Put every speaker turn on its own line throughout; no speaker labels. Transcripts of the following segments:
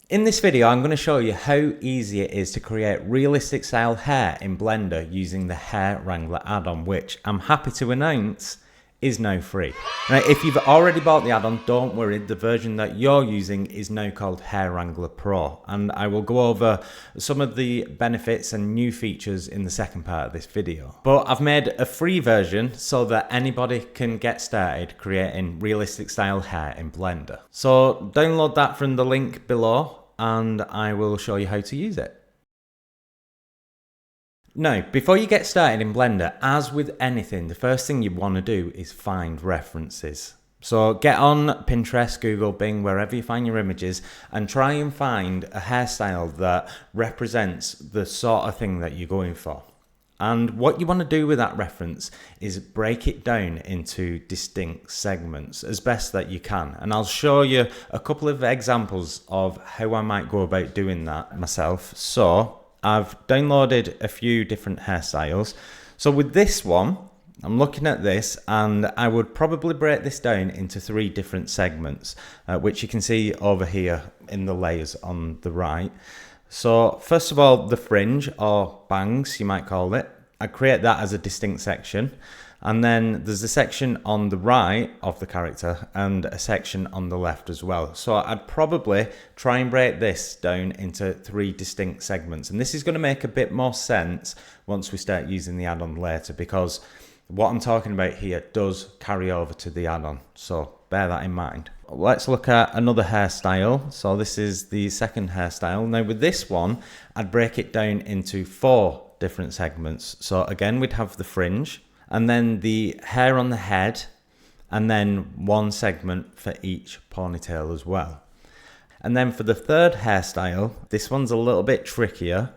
In this video, I'm going to show you how easy it is to create realistic style hair in Blender using the Hair Wrangler add-on, which I'm happy to announce is now free. Now, if you've already bought the add-on, don't worry, the version that you're using is now called Hair Wrangler Pro, and I will go over some of the benefits and new features in the second part of this video. But I've made a free version so that anybody can get started creating realistic style hair in Blender. So download that from the link below and I will show you how to use it. Now, before you get started in Blender, as with anything, the first thing you want to do is find references. So get on Pinterest, Google, Bing, wherever you find your images, and try and find a hairstyle that represents the sort of thing that you're going for. And what you want to do with that reference is break it down into distinct segments as best that you can. And I'll show you a couple of examples of how I might go about doing that myself. So I've downloaded a few different hairstyles. So with this one, I'm looking at this and I would probably break this down into 3 different segments, which you can see over here in the layers on the right. So first of all, the fringe, or bangs you might call it, I create that as a distinct section. And then there's a section on the right of the character and a section on the left as well. So I'd probably try and break this down into 3 distinct segments. And this is going to make a bit more sense once we start using the add-on later, because what I'm talking about here does carry over to the add-on. So bear that in mind. Let's look at another hairstyle. So this is the second hairstyle. Now with this one, I'd break it down into 4 different segments. So again, we'd have the fringe, and then the hair on the head, and then 1 segment for each ponytail as well. And then for the third hairstyle, this one's a little bit trickier.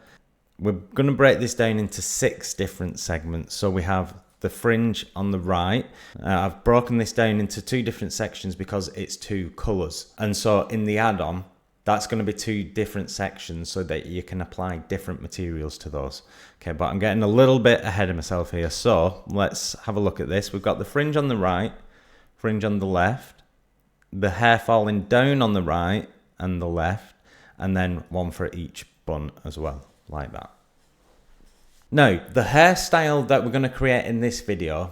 We're going to break this down into 6 different segments. So we have the fringe on the right. I've broken this down into 2 different sections because it's 2 colors. And so in the add-on, that's going to be 2 different sections so that you can apply different materials to those. Okay, but I'm getting a little bit ahead of myself here. So let's have a look at this. We've got the fringe on the right, fringe on the left, the hair falling down on the right and the left, and then 1 for each bun as well, like that. Now, the hairstyle that we're going to create in this video,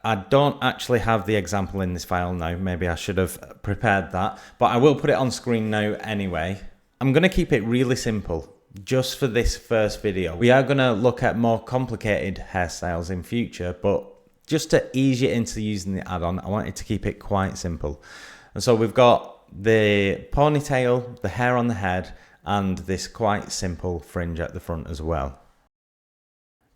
I don't actually have the example in this file now. Maybe I should have prepared that, but I will put it on screen now anyway. I'm going to keep it really simple just for this first video. We are going to look at more complicated hairstyles in future, but just to ease you into using the add-on, I wanted to keep it quite simple. And so we've got the ponytail, the hair on the head, and this quite simple fringe at the front as well.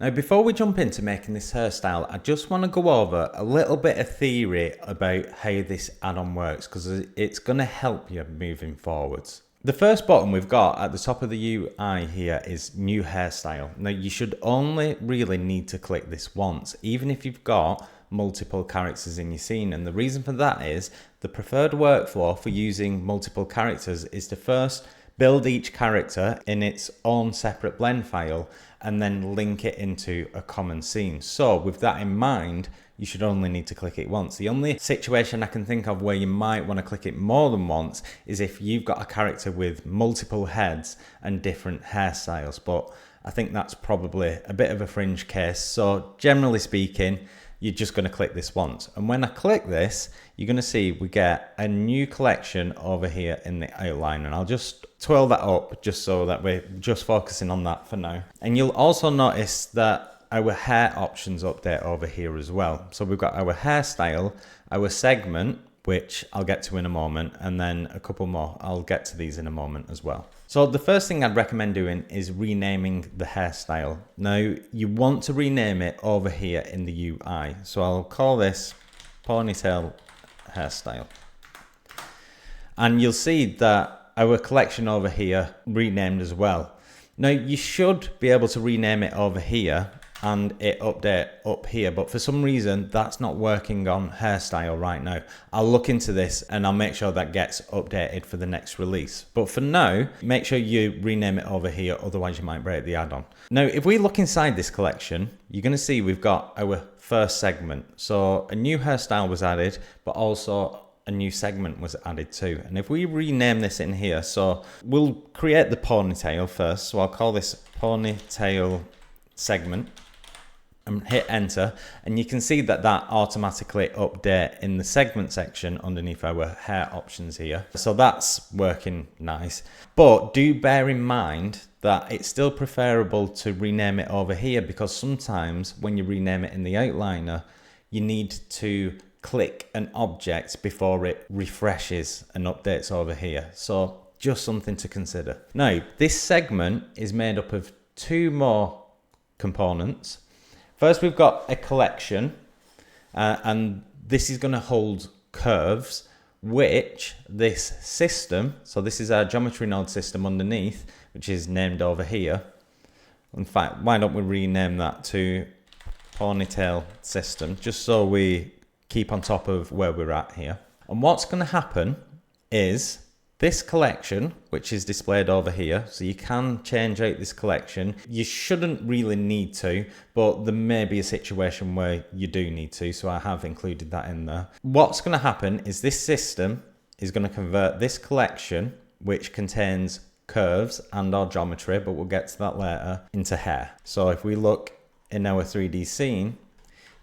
Now, before we jump into making this hairstyle, I just want to go over a little bit of theory about how this add-on works, because it's going to help you moving forwards. The first button we've got at the top of the UI here is New Hairstyle. Now, you should only really need to click this once, even if you've got multiple characters in your scene. And the reason for that is the preferred workflow for using multiple characters is to first build each character in its own separate blend file and then link it into a common scene. So with that in mind, you should only need to click it once. The only situation I can think of where you might want to click it more than once is if you've got a character with multiple heads and different hairstyles, but I think that's probably a bit of a fringe case. So generally speaking, you're just going to click this once. And when I click this, you're going to see we get a new collection over here in the outline. And I'll just twirl that up just so that we're just focusing on that for now. And you'll also notice that our hair options update over here as well. So we've got our hairstyle, our segment, which I'll get to in a moment, and then a couple more. I'll get to these in a moment as well. So the first thing I'd recommend doing is renaming the hairstyle. Now, you want to rename it over here in the UI. So I'll call this ponytail hairstyle. And you'll see that our collection over here renamed as well. Now, you should be able to rename it over here and it update up here, but for some reason that's not working on hairstyle right now. I'll look into this and I'll make sure that gets updated for the next release, but for now make sure you rename it over here, otherwise you might break the add-on. Now if we look inside this collection, you're going to see we've got our first segment. So a new hairstyle was added, but also a new segment was added to. And if we rename this in here, so we'll create the ponytail first. So I'll call this ponytail segment and hit enter. And you can see that that automatically update in the segment section underneath our hair options here. So that's working nice. But do bear in mind that it's still preferable to rename it over here, because sometimes when you rename it in the outliner, you need to click an object before it refreshes and updates over here. So just something to consider. Now, this segment is made up of two more components. First, we've got a collection, and this is going to hold curves, which this system, so this is our geometry node system underneath, which is named over here. In fact, why don't we rename that to ponytail system, just so we keep on top of where we're at here. And what's going to happen is this collection, which is displayed over here, so you can change out this collection. You shouldn't really need to, but there may be a situation where you do need to, so I have included that in there. What's going to happen is this system is going to convert this collection, which contains curves and our geometry, but we'll get to that later, into hair. So if we look in our 3D scene,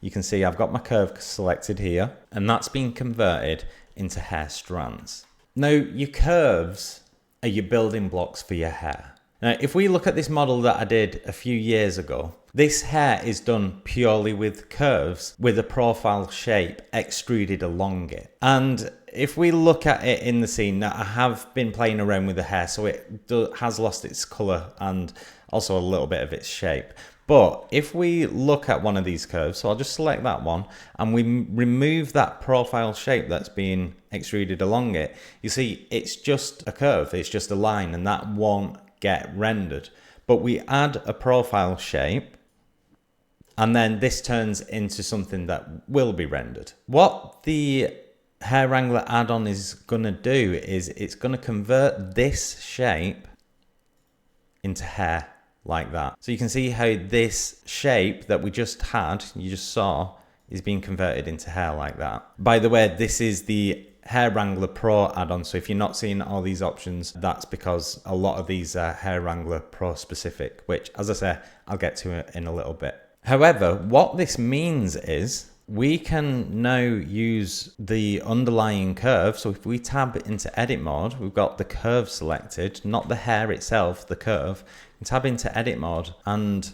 you can see I've got my curve selected here, and that's being converted into hair strands. Now, your curves are your building blocks for your hair. Now, if we look at this model that I did a few years ago, this hair is done purely with curves with a profile shape extruded along it. And if we look at it in the scene, now I have been playing around with the hair, so it has lost its color and also a little bit of its shape. But if we look at one of these curves, so I'll just select that one, and we remove that profile shape that's being extruded along it, you see it's just a curve, it's just a line, and that won't get rendered. But we add a profile shape, and then this turns into something that will be rendered. What the Hair Wrangler add-on is going to do is it's going to convert this shape into hair. Like that. So you can see how this shape that we just had, you just saw, is being converted into hair like that. By the way, this is the Hair Wrangler Pro add-on, so if you're not seeing all these options, that's because a lot of these are Hair Wrangler Pro specific, which, as I say, I'll get to it in a little bit. However, what this means is we can now use the underlying curve. So if we tab into edit mode, we've got the curve selected, not the hair itself, the curve. Tab into edit mode and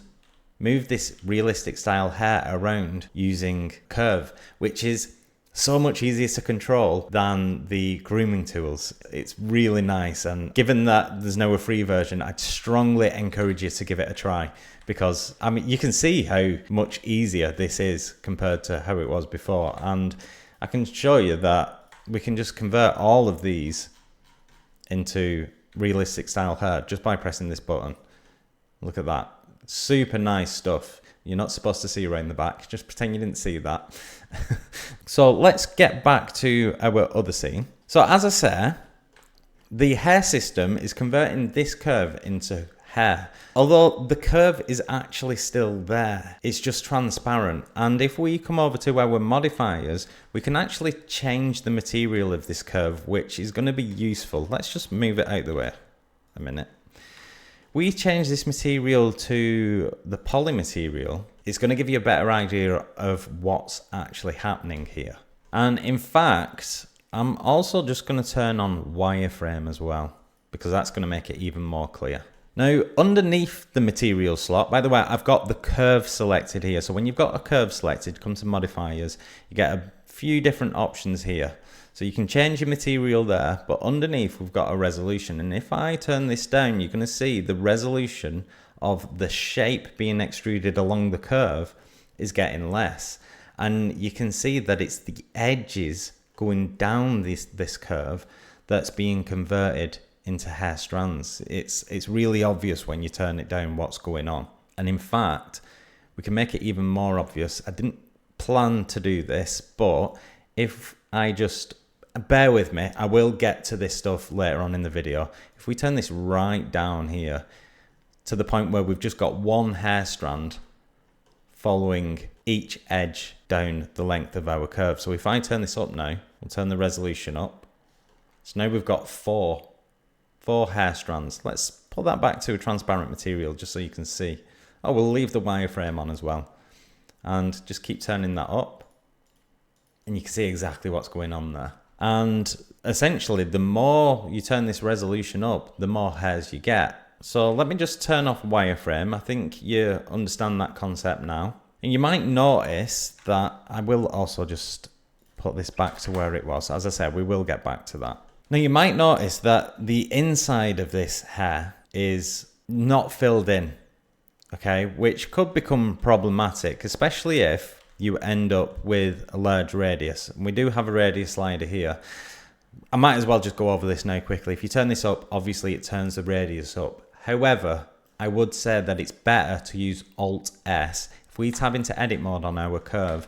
move this realistic style hair around using curve, which is so much easier to control than the grooming tools. It's really nice, and given that there's no free version, I'd strongly encourage you to give it a try, because I mean you can see how much easier this is compared to how it was before. And I can show you that we can just convert all of these into realistic style hair just by pressing this button. Look at that. Super nice stuff. You're not supposed to see around the back. Just pretend you didn't see that. So let's get back to our other scene. So as I say, the hair system is converting this curve into hair. Although the curve is actually still there. It's just transparent. And if we come over to our modifiers, we can actually change the material of this curve, which is going to be useful. Let's just move it out the way a minute. We change this material to the poly material, it's going to give you a better idea of what's actually happening here. And in fact, I'm also just going to turn on wireframe as well, because that's going to make it even more clear. Now, underneath the material slot, by the way, I've got the curve selected here. So when you've got a curve selected, come to modifiers, you get a few different options here. So you can change your material there, but underneath we've got a resolution. And if I turn this down, you're going to see the resolution of the shape being extruded along the curve is getting less. And you can see that it's the edges going down this curve that's being converted into hair strands. It's really obvious when you turn it down what's going on. And in fact, we can make it even more obvious. I didn't plan to do this, but if I just bear with me, I will get to this stuff later on in the video. If we turn this right down here to the point where we've just got one hair strand following each edge down the length of our curve. So if I turn this up now, We'll turn the resolution up. So now we've got four hair strands. Let's pull that back to a transparent material just so you can see. Oh, we'll leave the wireframe on as well. And just keep turning that up. And you can see exactly what's going on there. And essentially, the more you turn this resolution up, the more hairs you get. So let me just turn off wireframe. I think you understand that concept now. And you might notice that I will also just put this back to where it was. As I said, we will get back to that. Now you might notice that the inside of this hair is not filled in, okay, which could become problematic, especially if you end up with a large radius. And we do have a radius slider here. I might as well just go over this now quickly. If you turn this up, obviously it turns the radius up. However, I would say that it's better to use Alt-S. If we tab into edit mode on our curve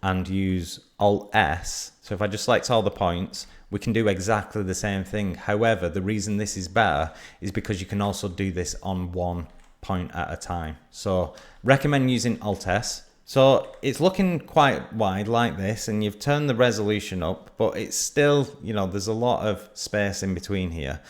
and use Alt-S, so if I just select all the points, we can do exactly the same thing. However, the reason this is better is because you can also do this on one point at a time. So recommend using Alt-S. So it's looking quite wide like this, and you've turned the resolution up, but it's still, you know, there's a lot of space in between here.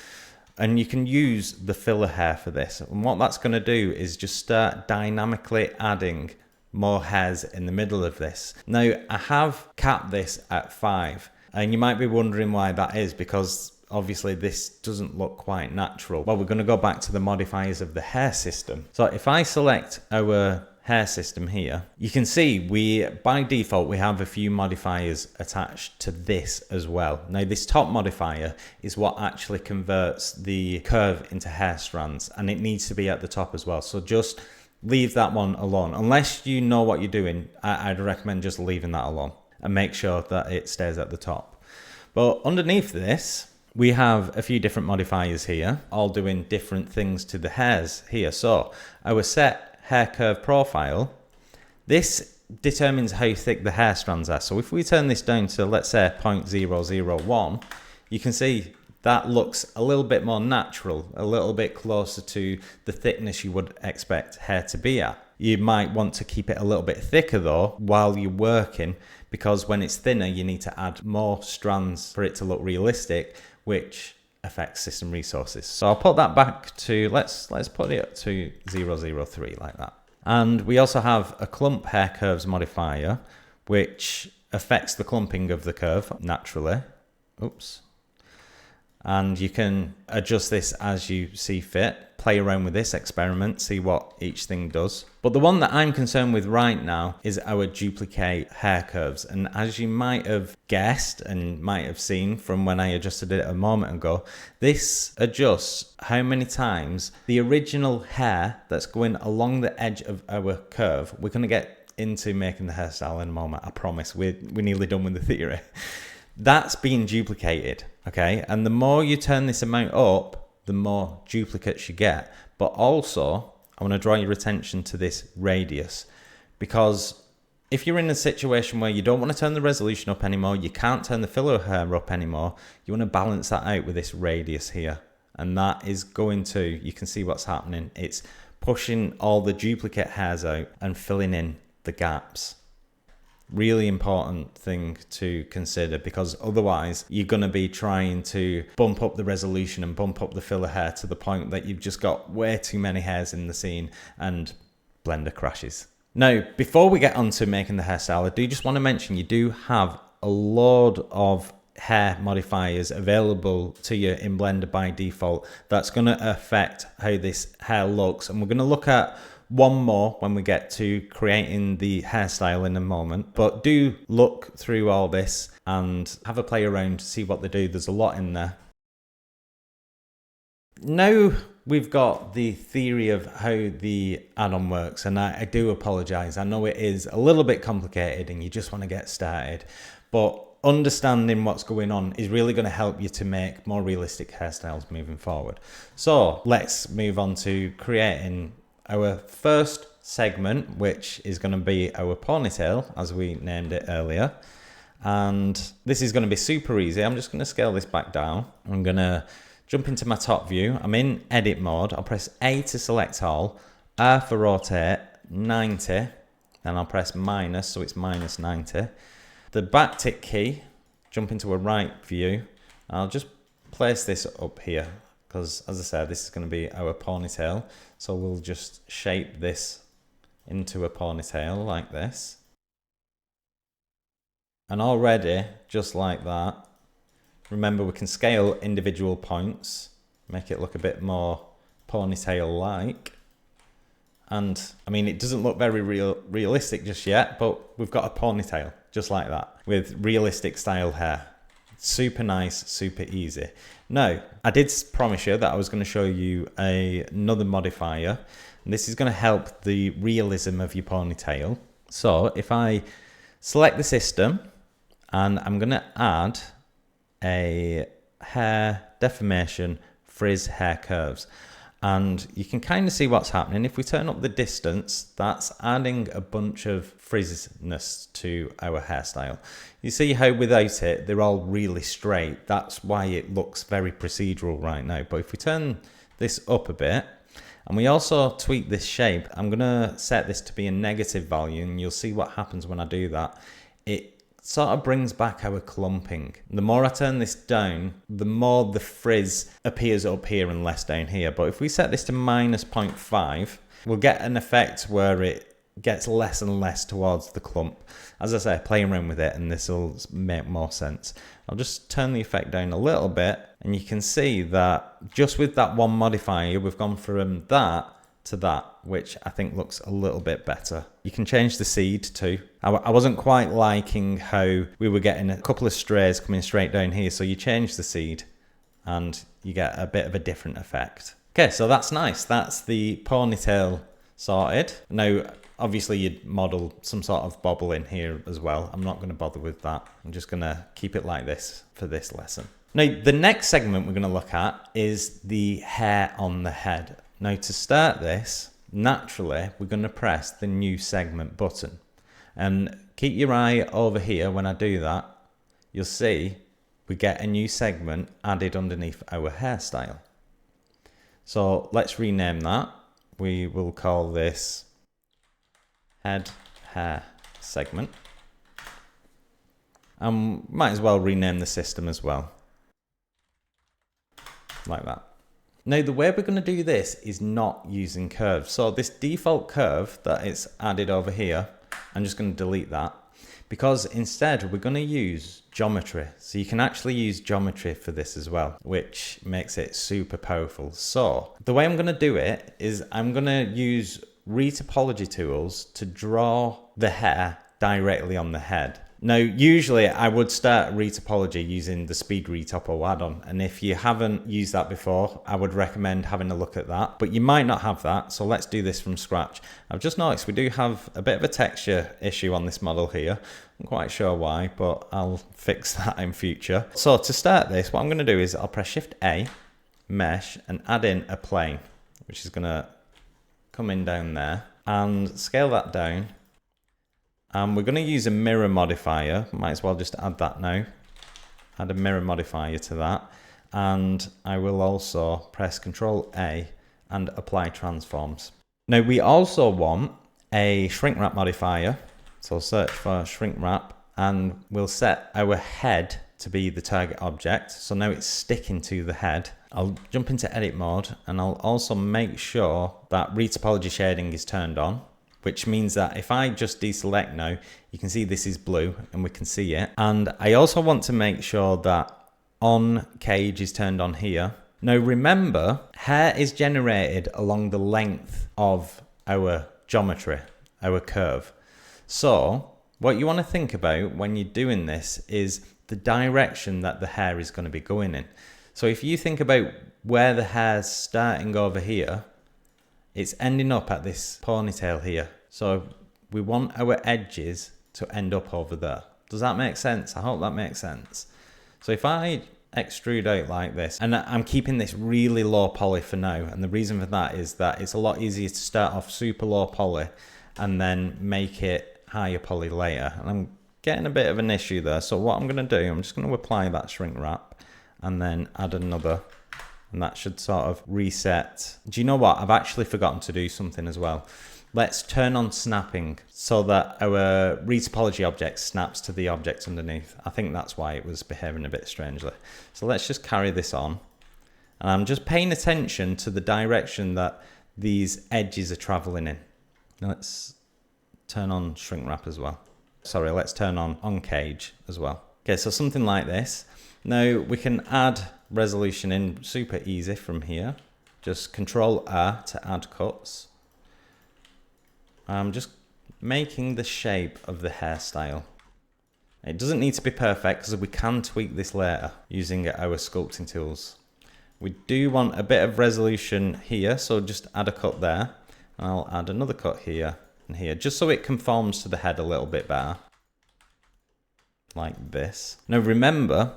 And you can use the filler hair for this. And what that's going to do is just start dynamically adding more hairs in the middle of this. Now, I have capped this at 5. And you might be wondering why that is, because obviously this doesn't look quite natural. Well, we're going to go back to the modifiers of the hair system. So if I select our hair system here, you can see by default we have a few modifiers attached to this as well. Now this top modifier is what actually converts the curve into hair strands, and it needs to be at the top as well. So just leave that one alone. Unless you know what you're doing, I'd recommend just leaving that alone and make sure that it stays at the top. But underneath this, we have a few different modifiers here, all doing different things to the hairs here. So our set hair curve profile, this determines how thick the hair strands are. So if we turn this down to, let's say, 0.001, you can see that looks a little bit more natural, a little bit closer to the thickness you would expect hair to be at. You might want to keep it a little bit thicker though while you're working, because when it's thinner you need to add more strands for it to look realistic, which affects system resources. So I'll put that back to, let's put it up to 003 like that. And we also have a clump hair curves modifier, which affects the clumping of the curve naturally. Oops. And you can adjust this as you see fit, play around with this, experiment, see what each thing does. But the one that I'm concerned with right now is our duplicate hair curves. And as you might have guessed and might have seen from when I adjusted it a moment ago, this adjusts how many times the original hair that's going along the edge of our curve, we're going to get into making the hairstyle in a moment, I promise. We're nearly done with the theory. That's being duplicated, okay? And the more you turn this amount up, the more duplicates you get. But also, I want to draw your attention to this radius, because if you're in a situation where you don't want to turn the resolution up anymore, you can't turn the filler hair up anymore, you want to balance that out with this radius here. And that is going to, you can see what's happening. It's pushing all the duplicate hairs out and filling in the gaps. Really important thing to consider, because otherwise you're going to be trying to bump up the resolution and bump up the filler hair to the point that you've just got way too many hairs in the scene and Blender crashes. Now, before we get on to making the hairstyle, I do just want to mention you do have a load of hair modifiers available to you in Blender by default that's going to affect how this hair looks, and we're going to look at one more when we get to creating the hairstyle in a moment. But do look through all this and have a play around to see what they do. There's a lot in there. Now we've got the theory of how the add-on works, and I do apologize. I know it is a little bit complicated and you just want to get started, but understanding what's going on is really going to help you to make more realistic hairstyles moving forward. So let's move on to creating our first segment, which is going to be our ponytail, as we named it earlier. And this is going to be super easy. I'm just going to scale this back down. I'm going to jump into my top view. I'm in edit mode. I'll press A to select all, R for rotate, 90. Then I'll press minus, so it's minus 90. The backtick key, jump into a right view. I'll just place this up here because, as I said, this is going to be our ponytail. So we'll just shape this into a ponytail like this. And already, just like that, remember we can scale individual points, make it look a bit more ponytail-like. And I mean, it doesn't look very realistic just yet, but we've got a ponytail just like that with realistic style hair. Super nice, super easy. Now, I did promise you that I was going to show you another modifier, and this is going to help the realism of your ponytail. So if I select the system, and I'm going to add a hair deformation frizz hair curves. And you can kind of see what's happening. If we turn up the distance, that's adding a bunch of frizziness to our hairstyle. You see how without it, they're all really straight. That's why it looks very procedural right now. But if we turn this up a bit, and we also tweak this shape, I'm going to set this to be a negative value, and you'll see what happens when I do that. It sort of brings back our clumping. The more I turn this down, the more the frizz appears up here and less down here. But if we set this to minus 0.5, we'll get an effect where it gets less and less towards the clump. As I say, playing around with it, and this will make more sense. I'll just turn the effect down a little bit, and you can see that just with that one modifier, we've gone from that to that, which I think looks a little bit better. You can change the seed too. I wasn't quite liking how we were getting a couple of strays coming straight down here, so you change the seed and you get a bit of a different effect. Okay, so that's nice. That's the ponytail sorted. Now, obviously you'd model some sort of bobble in here as well. I'm not going to bother with that. I'm just going to keep it like this for this lesson. Now, the next segment we're going to look at is the hair on the head. Now, to start this, naturally, we're going to press the new segment button. And keep your eye over here when I do that. You'll see we get a new segment added underneath our hairstyle. So let's rename that. We will call this head hair segment. And might as well rename the system as well. Like that. Now, the way we're going to do this is not using curves. So this default curve that it's added over here, I'm just going to delete that, because instead we're going to use geometry. So you can actually use geometry for this as well, which makes it super powerful. So the way I'm going to do it is I'm going to use retopology tools to draw the hair directly on the head. Now, usually I would start retopology using the speed retop or Addon, and if you haven't used that before, I would recommend having a look at that, but you might not have that, so let's do this from scratch. I've just noticed we do have a bit of a texture issue on this model here. I'm quite sure why, but I'll fix that in future. So to start this, what I'm going to do is I'll press Shift A, Mesh, and add in a plane, which is going to come in down there, and scale that down. We're going to use a mirror modifier. Might as well just add that now. Add a mirror modifier to that. And I will also press Ctrl A and apply transforms. Now we also want a shrink wrap modifier. So search for shrink wrap, and we'll set our head to be the target object. So now it's sticking to the head. I'll jump into edit mode, and I'll also make sure that retopology shading is turned on, which means that if I just deselect now, you can see this is blue and we can see it. And I also want to make sure that on cage is turned on here. Now remember, hair is generated along the length of our geometry, our curve. So what you want to think about when you're doing this is the direction that the hair is going to be going in. So if you think about where the hair's starting over here, it's ending up at this ponytail here. So we want our edges to end up over there. Does that make sense? I hope that makes sense. So if I extrude out like this, and I'm keeping this really low poly for now, and the reason for that is that it's a lot easier to start off super low poly and then make it higher poly later. And I'm getting a bit of an issue there. So what I'm going to do, I'm just going to apply that shrink wrap and then add another. And that should sort of reset. Do you know what? I've actually forgotten to do something as well. let's turn on snapping so that our retopology object snaps to the object underneath. I think that's why it was behaving a bit strangely. So let's just carry this on. And I'm just paying attention to the direction that these edges are traveling in. Now let's turn on shrink wrap as well. Sorry, let's turn on cage as well. Okay, so something like this. Now we can add resolution in super easy from here. Just Control R to add cuts. I'm just making the shape of the hairstyle. It doesn't need to be perfect because we can tweak this later using our sculpting tools. We do want a bit of resolution here, so just add a cut there. And I'll add another cut here and here, just so it conforms to the head a little bit better. Like this. Now remember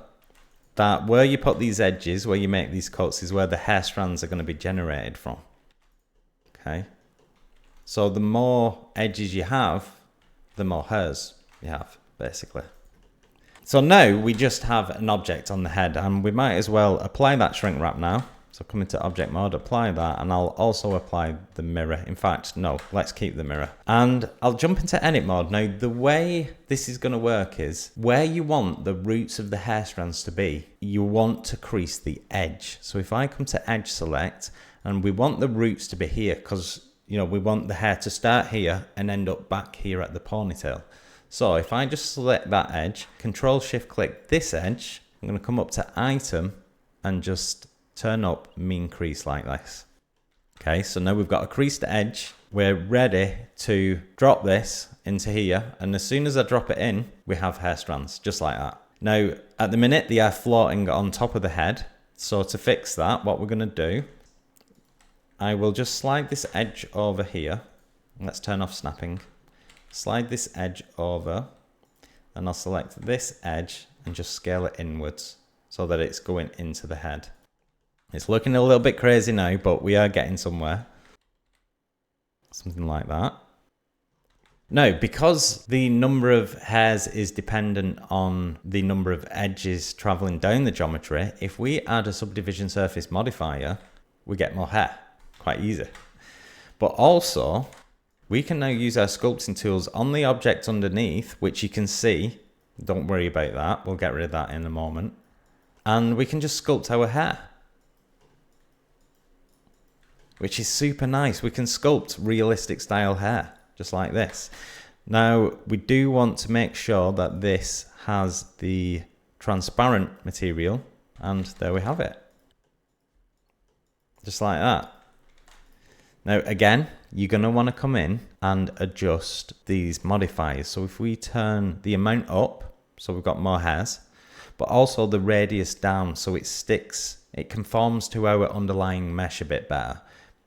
that where you put these edges, where you make these cuts, is where the hair strands are going to be generated from. Okay. So the more edges you have, the more hairs you have, basically. So now we just have an object on the head, and we might as well apply that shrink wrap now. So come into object mode, apply that, and I'll also apply the mirror. In fact, no, let's keep the mirror. And I'll jump into edit mode. Now, the way this is going to work is where you want the roots of the hair strands to be, you want to crease the edge. So if I come to edge select, and we want the roots to be here, because you know we want the hair to start here and end up back here at the ponytail. So if I just select that edge, Control Shift click this edge, I'm going to come up to item and just turn up mean crease like this. Okay, so now we've got a creased edge. We're ready to drop this into here, and as soon as I drop it in, we have hair strands, just like that. Now, at the minute, they are floating on top of the head. So to fix that, what we're going to do, I will just slide this edge over here. Let's turn off snapping. Slide this edge over, and I'll select this edge and just scale it inwards so that it's going into the head. It's looking a little bit crazy now, but we are getting somewhere. Something like that. Now, because the number of hairs is dependent on the number of edges traveling down the geometry, if we add a subdivision surface modifier, we get more hair. Quite easy. But also, we can now use our sculpting tools on the object underneath, which you can see. Don't worry about that. We'll get rid of that in a moment. And we can just sculpt our hair, which is super nice. We can sculpt realistic style hair, just like this. Now, we do want to make sure that this has the transparent material, and there we have it. Just like that. Now, again, you're going to want to come in and adjust these modifiers. So if we turn the amount up, so we've got more hairs, but also the radius down so it sticks, it conforms to our underlying mesh a bit better.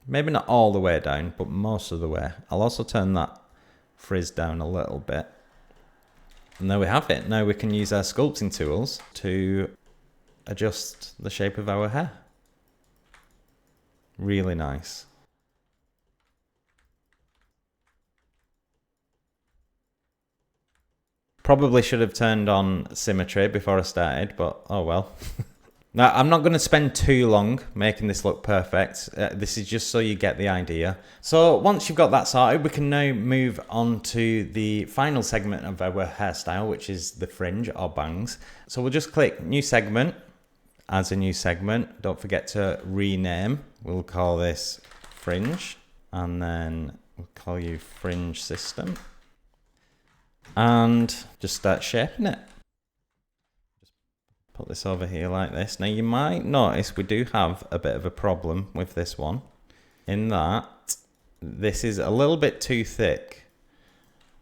Maybe not all the way down, but most of the way. I'll also turn that frizz down a little bit. And there we have it. Now we can use our sculpting tools to adjust the shape of our hair. Really nice. Probably should have turned on symmetry before I started, but oh well. Now, I'm not going to spend too long making this look perfect. This is just so you get the idea. So once you've got that sorted, we can now move on to the final segment of our hairstyle, which is the fringe or bangs. So we'll just click new segment, as a new segment. Don't forget to rename. We'll call this fringe, and then we'll call you fringe system. And just start shaping it. Just put this over here like this. Now you might notice we do have a bit of a problem with this one, in that this is a little bit too thick.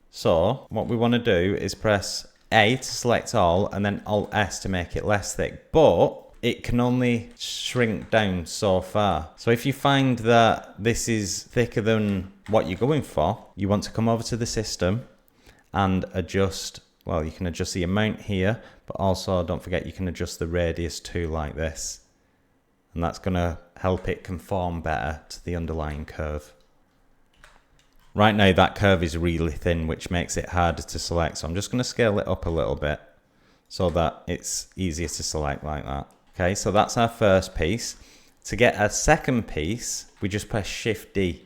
So what we want to do is press A to select all, and then Alt S to make it less thick, but it can only shrink down so far. So if you find that this is thicker than what you're going for, you want to come over to the system and adjust, well, you can adjust the amount here, but also don't forget you can adjust the radius too, like this. And that's going to help it conform better to the underlying curve. Right now that curve is really thin, which makes it harder to select. So I'm just going to scale it up a little bit so that it's easier to select like that. Okay, so that's our first piece. To get our second piece, we just press Shift D.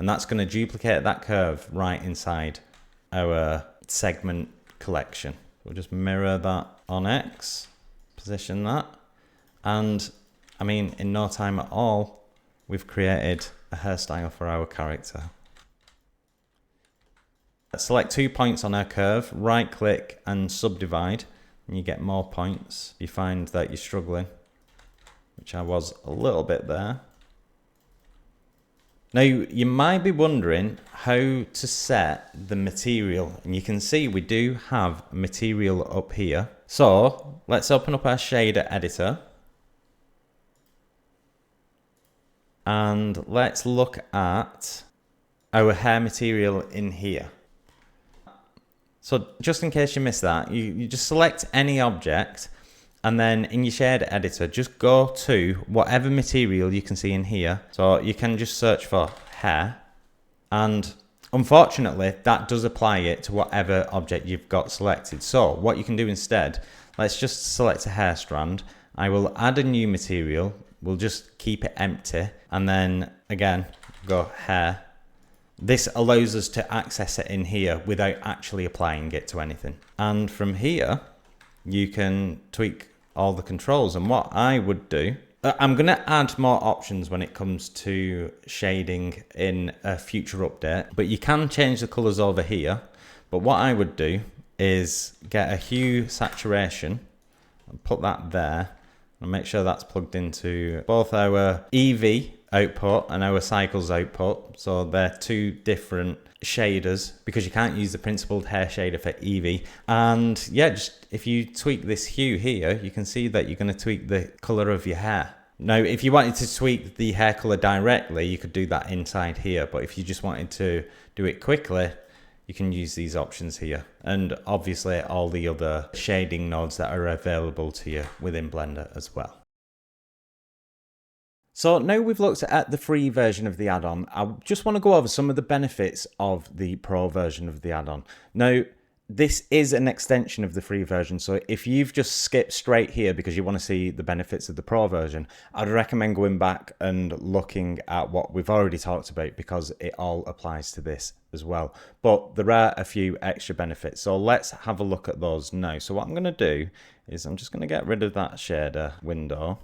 and that's going to duplicate that curve right inside our segment collection. We'll just mirror that on X, position that, and I mean, in no time at all, we've created a hairstyle for our character. Select 2 points on our curve, right click and subdivide, and you get more points. You find that you're struggling, which I was a little bit there. Now you might be wondering how to set the material, and you can see we do have material up here. So let's open up our shader editor and let's look at our hair material in here. So just in case you missed that, you just select any object, and then in your shader editor, just go to whatever material you can see in here. So you can just search for hair, and unfortunately that does apply it to whatever object you've got selected. So what you can do instead, let's just select a hair strand. I will add a new material. We'll just keep it empty, and then again, go hair. This allows us to access it in here without actually applying it to anything. And from here, you can tweak all the controls. And what I would do, I'm going to add more options when it comes to shading in a future update, but you can change the colors over here. But what I would do is get a hue saturation and put that there, and make sure that's plugged into both our EV output and our cycles output. So they're two different shaders because you can't use the principled hair shader for EV. And yeah, just if you tweak this hue here, you can see that you're going to tweak the color of your hair. Now, if you wanted to tweak the hair color directly, you could do that inside here. But if you just wanted to do it quickly, you can use these options here. And obviously all the other shading nodes that are available to you within Blender as well. So now we've looked at the free version of the add-on, I just want to go over some of the benefits of the pro version of the add-on. Now, this is an extension of the free version, so if you've just skipped straight here because you want to see the benefits of the pro version, I'd recommend going back and looking at what we've already talked about because it all applies to this as well. But there are a few extra benefits, so let's have a look at those now. So what I'm going to do is I'm just going to get rid of that shader window.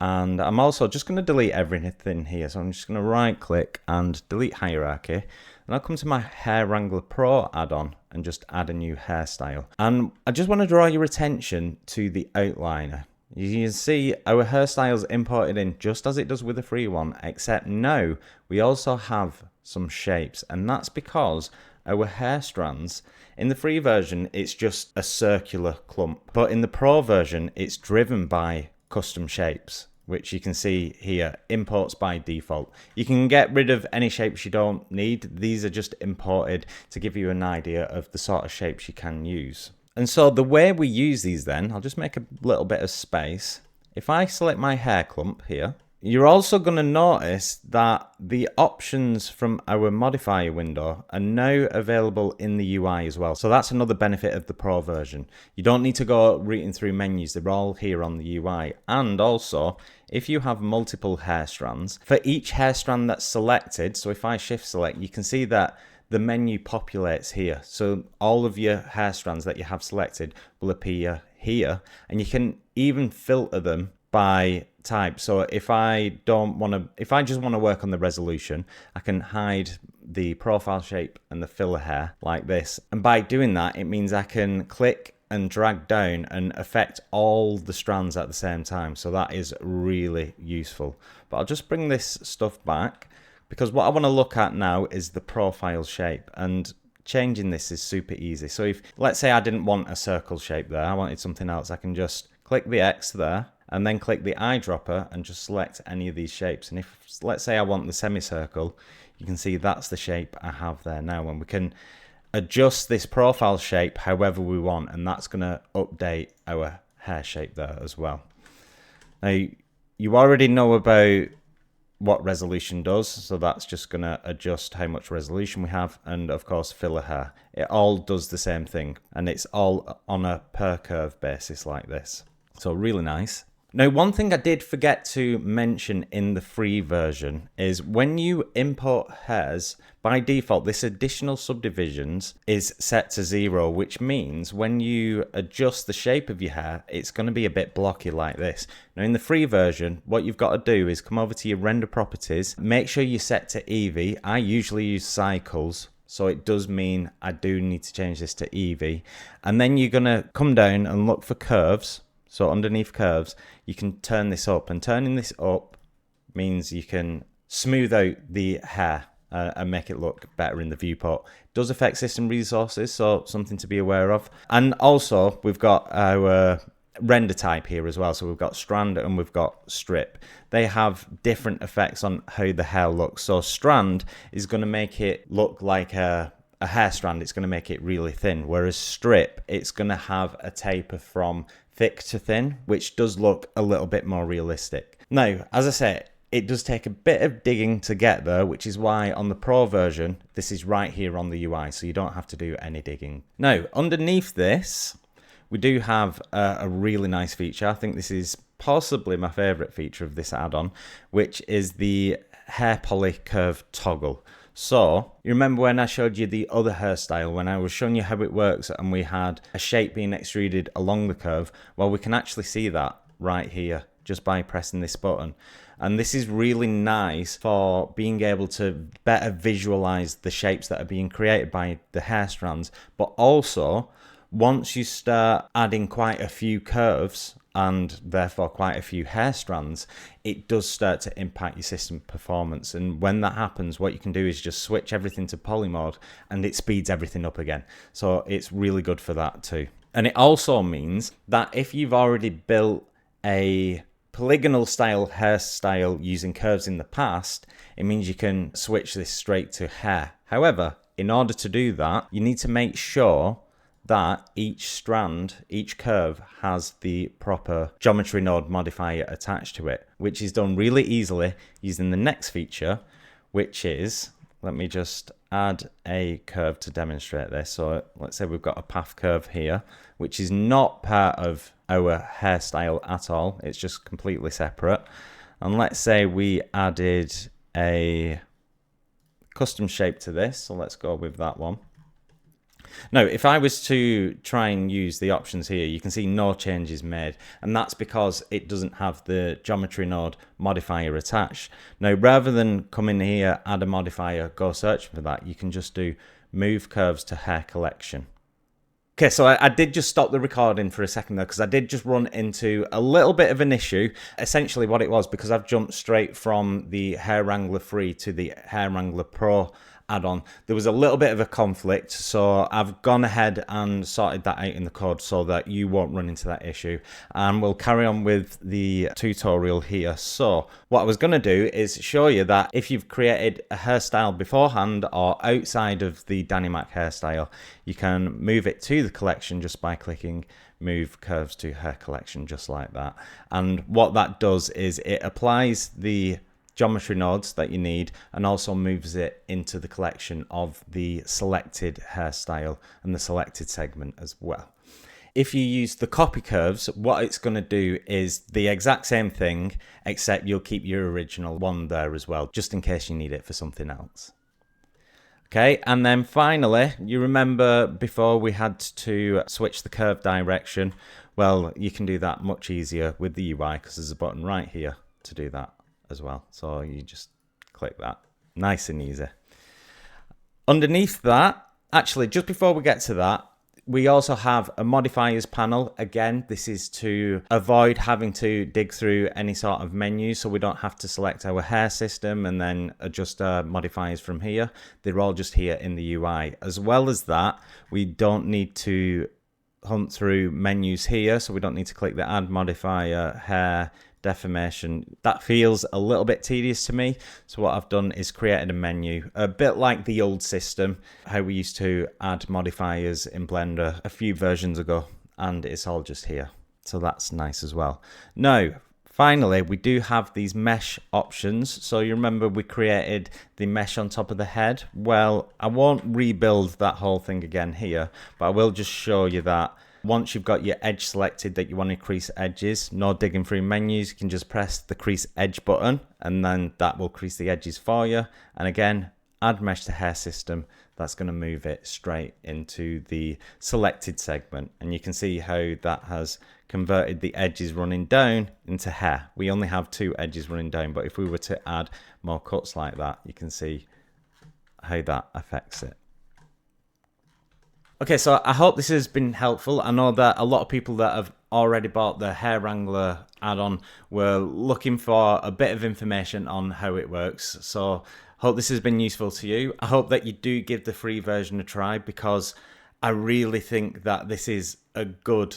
And I'm also just going to delete everything here. So I'm just going to right click and delete hierarchy. And I'll come to my Wrangler Pro add-on and just add a new hairstyle. And I just want to draw your attention to the outliner. You can see our hairstyles imported in just as it does with the free one, except now we also have some shapes. And that's because our hair strands, in the free version, it's just a circular clump. But in the pro version, it's driven by custom shapes, which you can see here, imports by default. You can get rid of any shapes you don't need. These are just imported to give you an idea of the sort of shapes you can use. And so the way we use these then, I'll just make a little bit of space. If I select my hair clump here, you're also going to notice that the options from our modifier window are now available in the UI as well. So that's another benefit of the pro version. You don't need to go reading through menus. They're all here on the UI. And also, if you have multiple hair strands, for each hair strand that's selected, so if I shift select, you can see that the menu populates here. So all of your hair strands that you have selected will appear here. And you can even filter them by type. So if I just want to work on the resolution, I can hide the profile shape and the filler hair like this. And by doing that, it means I can click and drag down and affect all the strands at the same time. So that is really useful. But I'll just bring this stuff back because what I want to look at now is the profile shape, and changing this is super easy. So if, let's say I didn't want a circle shape there, I wanted something else, I can just click the X there and then click the eyedropper and just select any of these shapes. And if, let's say I want the semicircle, you can see that's the shape I have there now. And we can adjust this profile shape however we want, and that's going to update our hair shape there as well. Now, you already know about what resolution does, so that's just going to adjust how much resolution we have, and of course filler hair. It all does the same thing, and it's all on a per curve basis like this. So really nice. Now, one thing I did forget to mention in the free version is when you import hairs, by default, this additional subdivisions is set to 0, which means when you adjust the shape of your hair, it's going to be a bit blocky like this. Now, in the free version, what you've got to do is come over to your render properties, make sure you set to Eevee. I usually use cycles, so it does mean I do need to change this to Eevee. And then you're going to come down and look for curves. So underneath curves, you can turn this up, and turning this up means you can smooth out the hair and make it look better in the viewport. It does affect system resources, so something to be aware of. And also, we've got our render type here as well. So we've got strand and we've got strip. They have different effects on how the hair looks. So strand is going to make it look like a hair strand. It's going to make it really thin, whereas strip, it's going to have a taper from thick to thin, which does look a little bit more realistic. Now, as I said, it does take a bit of digging to get there, which is why on the Pro version, this is right here on the UI, so you don't have to do any digging. Now, underneath this, we do have a really nice feature. I think this is possibly my favorite feature of this add-on, which is the hair poly curve toggle. So, you remember when I showed you the other hairstyle, when I was showing you how it works and we had a shape being extruded along the curve? Well, we can actually see that right here just by pressing this button. And this is really nice for being able to better visualize the shapes that are being created by the hair strands. But also, once you start adding quite a few curves and therefore quite a few hair strands, it does start to impact your system performance. And when that happens, what you can do is just switch everything to poly mode and it speeds everything up again. So it's really good for that too. And it also means that if you've already built a polygonal style hairstyle using curves in the past, it means you can switch this straight to hair. However, in order to do that, you need to make sure that each strand, each curve has the proper geometry node modifier attached to it, which is done really easily using the next feature, which is, let me just add a curve to demonstrate this. So let's say we've got a path curve here, which is not part of our hairstyle at all. It's just completely separate. And let's say we added a custom shape to this. So let's go with that one. Now, if I was to try and use the options here, you can see no changes made, and that's because it doesn't have the geometry node modifier attached. Now, rather than come in here, add a modifier, go search for that, you can just do move curves to hair collection. Okay, so I did just stop the recording for a second there because I did just run into a little bit of an issue. Essentially what it was, because I've jumped straight from the Hair Wrangler Free to the Hair Wrangler Pro add-on, there was a little bit of a conflict, so I've gone ahead and sorted that out in the code so that you won't run into that issue, and we'll carry on with the tutorial here. So what I was going to do is show you that if you've created a hairstyle beforehand or outside of the Danny Mac hairstyle, you can move it to the collection just by clicking move curves to hair collection, just like that. And what that does is it applies the geometry nodes that you need and also moves it into the collection of the selected hairstyle and the selected segment as well. If you use the copy curves, what it's going to do is the exact same thing, except you'll keep your original one there as well, just in case you need it for something else. Okay, and then finally, you remember before we had to switch the curve direction? Well, you can do that much easier with the UI because there's a button right here to do that as well. So you just click that, nice and easy. Underneath that, actually, just before we get to that, we also have a modifiers panel. Again, this is to avoid having to dig through any sort of menu, so we don't have to select our hair system and then adjust our modifiers from here. They're all just here in the UI. As well as that, we don't need to hunt through menus here, so we don't need to click the add modifier, hair, deformation. That feels a little bit tedious to me, so what I've done is created a menu, a bit like the old system, how we used to add modifiers in Blender a few versions ago, and it's all just here, so that's nice as well. Now finally, we do have these mesh options. So you remember we created the mesh on top of the head? Well, I won't rebuild that whole thing again here, but I will just show you that Once you've got your edge selected that you want to crease edges, no digging through menus, you can just press the crease edge button and then that will crease the edges for you. And again, add mesh to hair system. That's going to move it straight into the selected segment. And you can see how that has converted the edges running down into hair. We only have 2 edges running down, but if we were to add more cuts like that, you can see how that affects it. Okay, so I hope this has been helpful. I know that a lot of people that have already bought the Hair Wrangler add-on were looking for a bit of information on how it works. So hope this has been useful to you. I hope that you do give the free version a try, because I really think that this is a good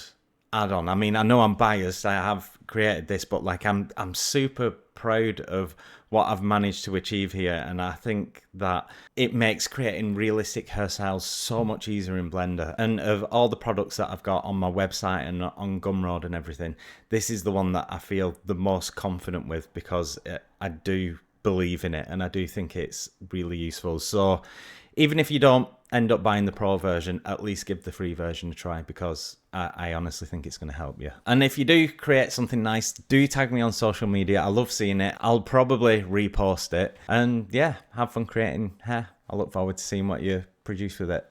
add-on. I mean, I know I'm biased, I have created this, but like I'm super proud of what I've managed to achieve here, and I think that it makes creating realistic hairstyles so much easier in Blender. And of all the products that I've got on my website and on Gumroad and everything, this is the one that I feel the most confident with, because I do believe in it and I do think it's really useful. So even if you don't end up buying the pro version, at least give the free version a try, because I honestly think it's going to help you. And if you do create something nice, do tag me on social media. I love seeing it. I'll probably repost it. And yeah, have fun creating hair. I look forward to seeing what you produce with it.